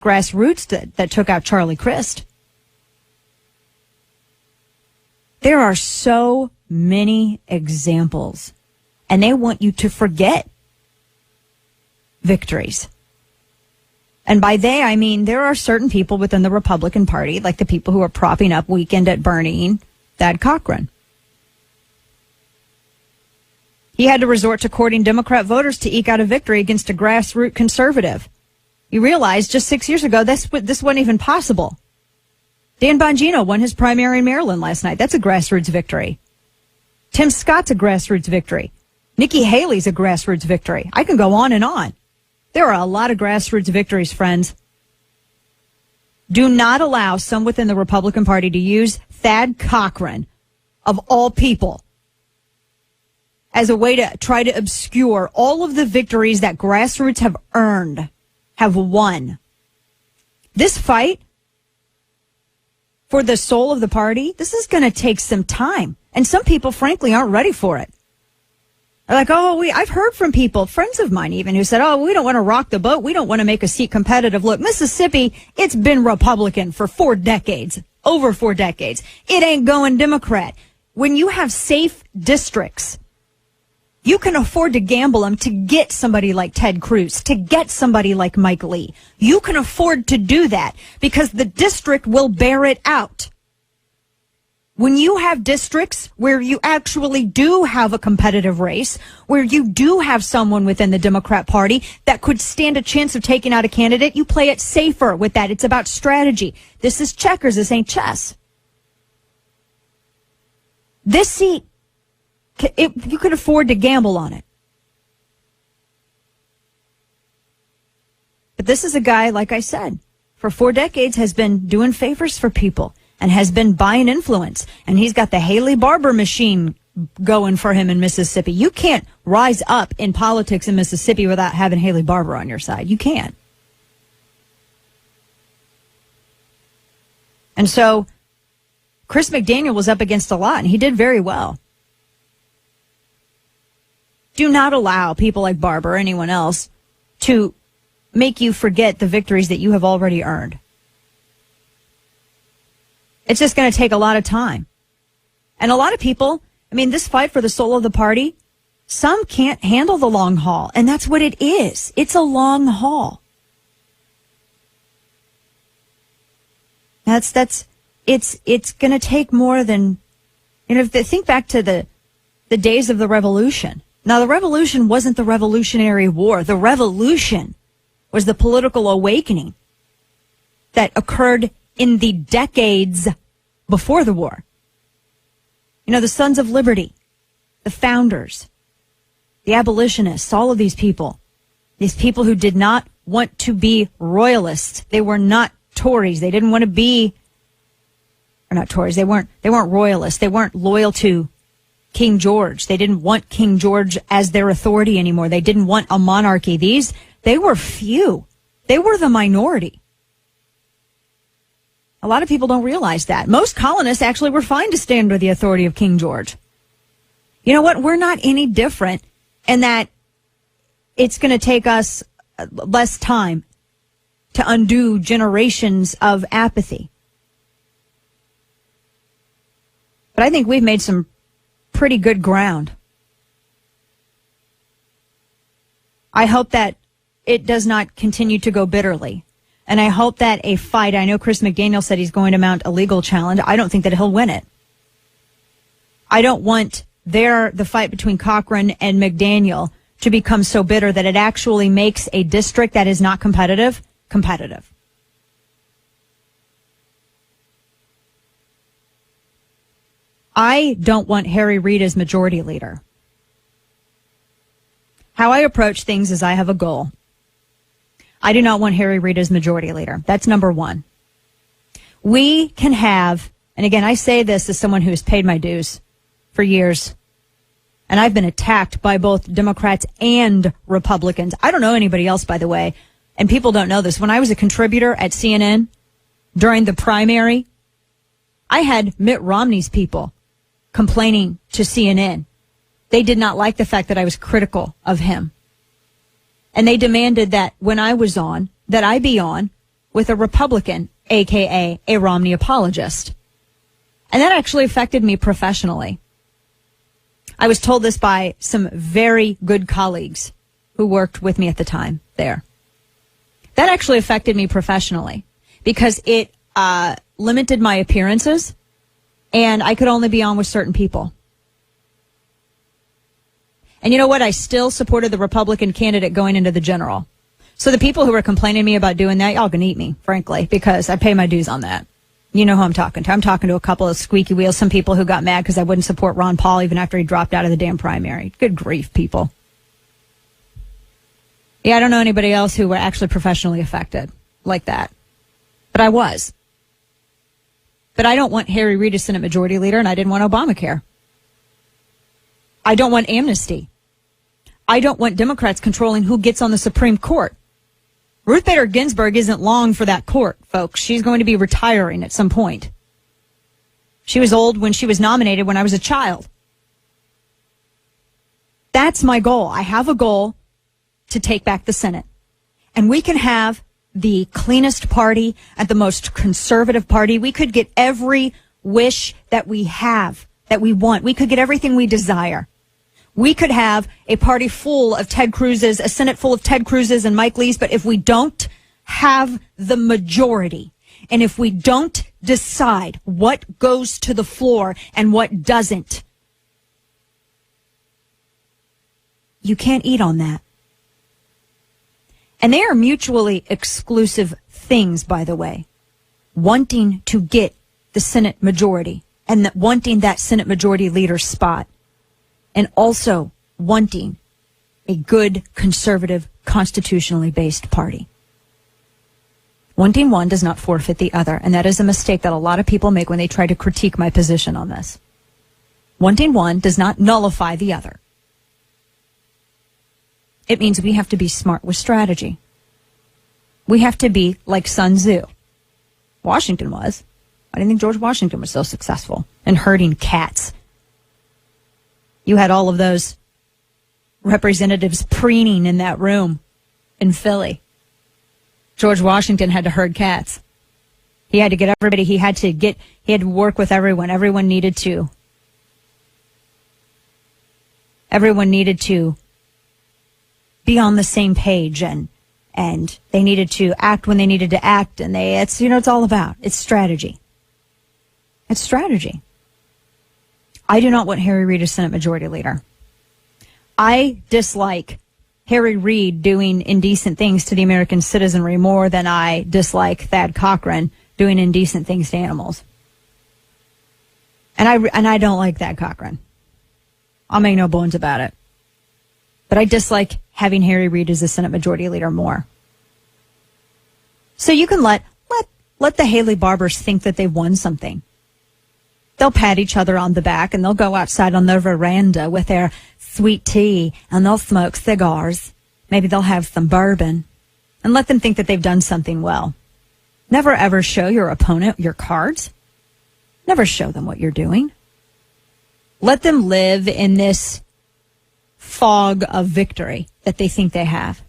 grassroots that took out Charlie Crist. There are so many examples, and they want you to forget victories. And by they, I mean there are certain people within the Republican Party, like the people who are propping up Weekend at Bernie, Thad Cochran. He had to resort to courting Democrat voters to eke out a victory against a grassroots conservative. You realize just 6 years ago, this wasn't even possible. Dan Bongino won his primary in Maryland last night. That's a grassroots victory. Tim Scott's a grassroots victory. Nikki Haley's a grassroots victory. I can go on and on. There are a lot of grassroots victories, friends. Do not allow some within the Republican Party to use Thad Cochran, of all people, as a way to try to obscure all of the victories that grassroots have earned, have won. This fight for the soul of the party, this is going to take some time. And some people, frankly, aren't ready for it. They're like, I've heard from people, friends of mine even, who said, we don't want to rock the boat. We don't want to make a seat competitive. Look, Mississippi, it's been Republican for 4 decades, over 4 decades. It ain't going Democrat. When you have safe districts, you can afford to gamble them to get somebody like Ted Cruz, to get somebody like Mike Lee. You can afford to do that because the district will bear it out. When you have districts where you actually do have a competitive race, where you do have someone within the Democrat Party that could stand a chance of taking out a candidate, you play it safer with that. It's about strategy. This is checkers. This ain't chess. This seat, you can afford to gamble on it. But this is a guy, like I said, for 4 decades has been doing favors for people and has been buying influence. And he's got the Haley Barbour machine going for him in Mississippi. You can't rise up in politics in Mississippi without having Haley Barbour on your side. You can't. And so Chris McDaniel was up against a lot, and he did very well. Do not allow people like Barbour or anyone else to make you forget the victories that you have already earned. It's just going to take a lot of time. And a lot of people, this fight for the soul of the party, some can't handle the long haul. And that's what it is. It's a long haul. It's going to take more than, think back to the days of the Revolution. Now, the Revolution wasn't the Revolutionary War. The Revolution was the political awakening that occurred in the decades before the war. The Sons of Liberty, the founders, the abolitionists, all of these people who did not want to be royalists. They were not Tories. They didn't want to be, or not Tories. They weren't royalists. They weren't loyal to King George. They didn't want King George as their authority anymore. They didn't want a monarchy. They were few. They were the minority. A lot of people don't realize that. Most colonists actually were fine to stay under the authority of King George. You know what? We're not any different in that it's going to take us less time to undo generations of apathy. But I think we've made some pretty good ground. I hope that it does not continue to go bitterly. And I hope that a fight, I know Chris McDaniel said he's going to mount a legal challenge. I don't think that he'll win it. I don't want the fight between Cochran and McDaniel to become so bitter that it actually makes a district that is not competitive. I don't want Harry Reid as majority leader. How I approach things is I have a goal. I do not want Harry Reid as majority leader. That's number one. We can have, and again, I say this as someone who has paid my dues for years, and I've been attacked by both Democrats and Republicans. I don't know anybody else, by the way, and people don't know this. When I was a contributor at CNN during the primary, I had Mitt Romney's people complaining to CNN. They did not like the fact that I was critical of him. And they demanded that when I was on, that I be on with a Republican, aka a Romney apologist. And that actually affected me professionally. I was told this by some very good colleagues who worked with me at the time there. That actually affected me professionally because it limited my appearances and I could only be on with certain people. And you know what? I still supported the Republican candidate going into the general. So the people who were complaining to me about doing that, y'all can eat me, frankly, because I pay my dues on that. You know who I'm talking to. I'm talking to a couple of squeaky wheels, some people who got mad because I wouldn't support Ron Paul even after he dropped out of the damn primary. Good grief, people. Yeah, I don't know anybody else who were actually professionally affected like that. But I was. But I don't want Harry Reid as Senate Majority Leader, and I didn't want Obamacare. I don't want amnesty. I don't want Democrats controlling who gets on the Supreme Court. Ruth Bader Ginsburg isn't long for that court, folks. She's going to be retiring at some point. She was old when she was nominated when I was a child. That's my goal. I have a goal to take back the Senate. And we can have the cleanest party and the most conservative party. We could get every wish that we have, that we want. We could get everything we desire. We could have a party full of Ted Cruz's, a Senate full of Ted Cruz's and Mike Lee's, but if we don't have the majority, and if we don't decide what goes to the floor and what doesn't, you can't eat on that. And they are mutually exclusive things, by the way. Wanting to get the Senate majority and wanting that Senate majority leader spot. And also wanting a good, conservative, constitutionally based party. Wanting one does not forfeit the other, and that is a mistake that a lot of people make when they try to critique my position on this. Wanting one does not nullify the other. It means we have to be smart with strategy. We have to be like Sun Tzu. Washington was. I didn't think George Washington was so successful in herding cats. You had all of those representatives preening in that room in Philly. George Washington had to herd cats. He had to get everybody, he had to work with everyone. Everyone needed to be on the same page and they needed to act when they needed to act, and it's all about, it's strategy. It's strategy. I do not want Harry Reid as Senate Majority Leader. I dislike Harry Reid doing indecent things to the American citizenry more than I dislike Thad Cochran doing indecent things to animals. And I don't like Thad Cochran. I'll make no bones about it. But I dislike having Harry Reid as the Senate Majority Leader more. So you can let the Haley Barbers think that they won something. They'll pat each other on the back and they'll go outside on their veranda with their sweet tea and they'll smoke cigars. Maybe they'll have some bourbon and let them think that they've done something well. Never ever show your opponent your cards. Never show them what you're doing. Let them live in this fog of victory that they think they have.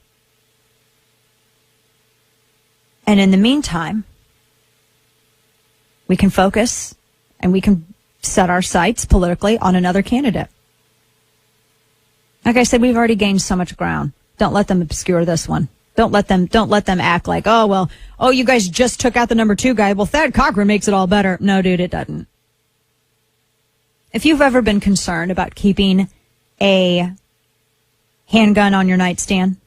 And in the meantime, we can focus and we can set our sights politically on another candidate. Like I said, we've already gained so much ground. Don't let them obscure this one. Don't let them act like, you guys just took out the number 2 guy. Well, Thad Cochran makes it all better. No, dude, it doesn't. If you've ever been concerned about keeping a handgun on your nightstand,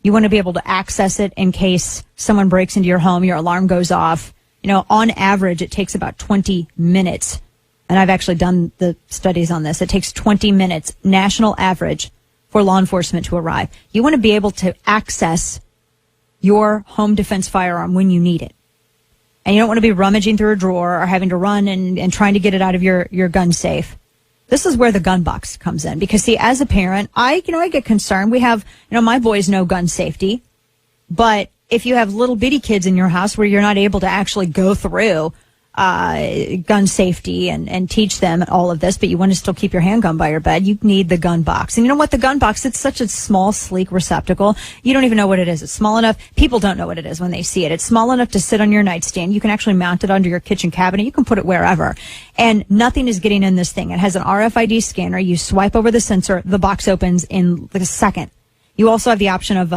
you want to be able to access it in case someone breaks into your home, your alarm goes off. On average, it takes about 20 minutes. And I've actually done the studies on this. It takes 20 minutes, national average, for law enforcement to arrive. You want to be able to access your home defense firearm when you need it. And you don't want to be rummaging through a drawer or having to run and trying to get it out of your gun safe. This is where the gun box comes in. Because, see, as a parent, I get concerned. We have, my boys know gun safety. But if you have little bitty kids in your house where you're not able to actually go through gun safety and teach them all of this, but you want to still keep your handgun by your bed, you need the gun box. And you know what? The gun box, it's such a small, sleek receptacle. You don't even know what it is. It's small enough. People don't know what it is when they see it. It's small enough to sit on your nightstand. You can actually mount it under your kitchen cabinet. You can put it wherever. And nothing is getting in this thing. It has an RFID scanner. You swipe over the sensor. The box opens in like a second. You also have the option of